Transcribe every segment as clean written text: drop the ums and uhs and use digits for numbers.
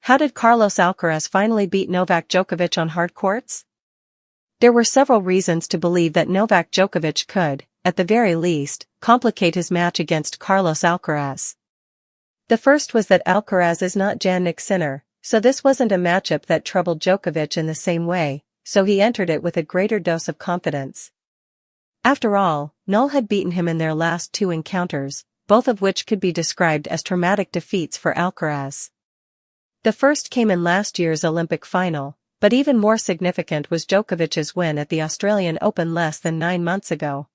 How did Carlos Alcaraz finally beat Novak Djokovic on hard courts? There were several reasons to believe that Novak Djokovic could, at the very least, complicate his match against Carlos Alcaraz. The first was that Alcaraz is not Jannik Sinner, so this wasn't a matchup that troubled Djokovic in the same way, so he entered it with a greater dose of confidence. After all, Nole had beaten him in their last two encounters, both of which could be described as traumatic defeats for Alcaraz. The first came in last year's Olympic final, but even more significant was Djokovic's win at the Australian Open less than 9 months ago.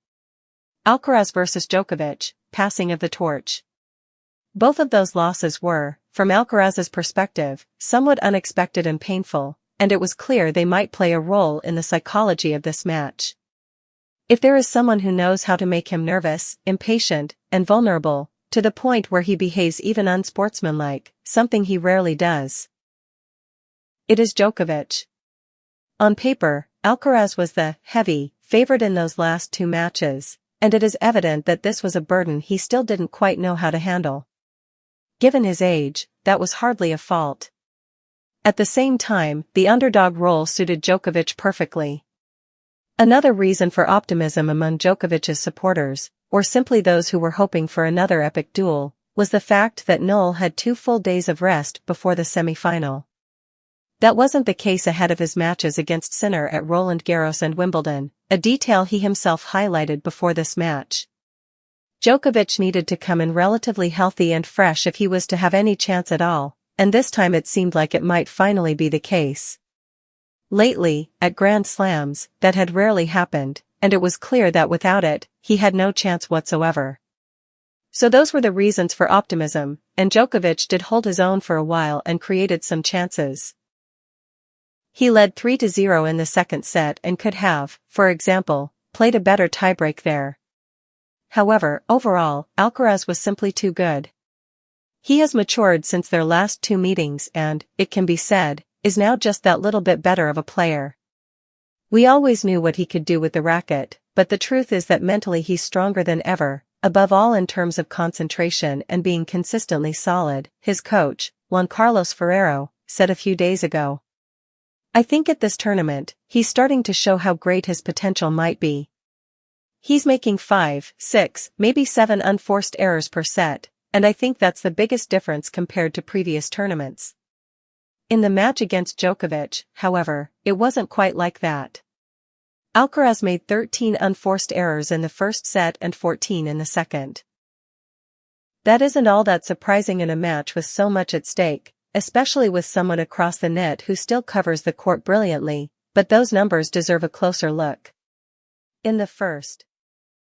Alcaraz vs Djokovic, passing of the torch. Both of those losses were, from Alcaraz's perspective, somewhat unexpected and painful, and it was clear they might play a role in the psychology of this match. If there is someone who knows how to make him nervous, impatient, and vulnerable, to the point where he behaves even unsportsmanlike, something he rarely does, it is Djokovic. On paper, Alcaraz was the heavy favorite in those last two matches, and it is evident that this was a burden he still didn't quite know how to handle. Given his age, that was hardly a fault. At the same time, the underdog role suited Djokovic perfectly. Another reason for optimism among Djokovic's supporters, or simply those who were hoping for another epic duel, was the fact that Nole had 2 full days of rest before the semi-final. That wasn't the case ahead of his matches against Sinner at Roland Garros and Wimbledon, a detail he himself highlighted before this match. Djokovic needed to come in relatively healthy and fresh if he was to have any chance at all, and this time it seemed like it might finally be the case. Lately, at Grand Slams, that had rarely happened, and it was clear that without it, he had no chance whatsoever. So those were the reasons for optimism, and Djokovic did hold his own for a while and created some chances. He led 3-0 in the second set and could have, for example, played a better tiebreak there. However, overall, Alcaraz was simply too good. He has matured since their last 2 meetings and, it can be said, is now just that little bit better of a player. We always knew what he could do with the racket, but the truth is that mentally he's stronger than ever, above all in terms of concentration and being consistently solid, his coach, Juan Carlos Ferrero, said a few days ago. I think at this tournament, he's starting to show how great his potential might be. He's making 5, 6, maybe 7 unforced errors per set, and I think that's the biggest difference compared to previous tournaments. In the match against Djokovic, however, it wasn't quite like that. Alcaraz made 13 unforced errors in the first set and 14 in the second. That isn't all that surprising in a match with so much at stake, especially with someone across the net who still covers the court brilliantly, but those numbers deserve a closer look. In the first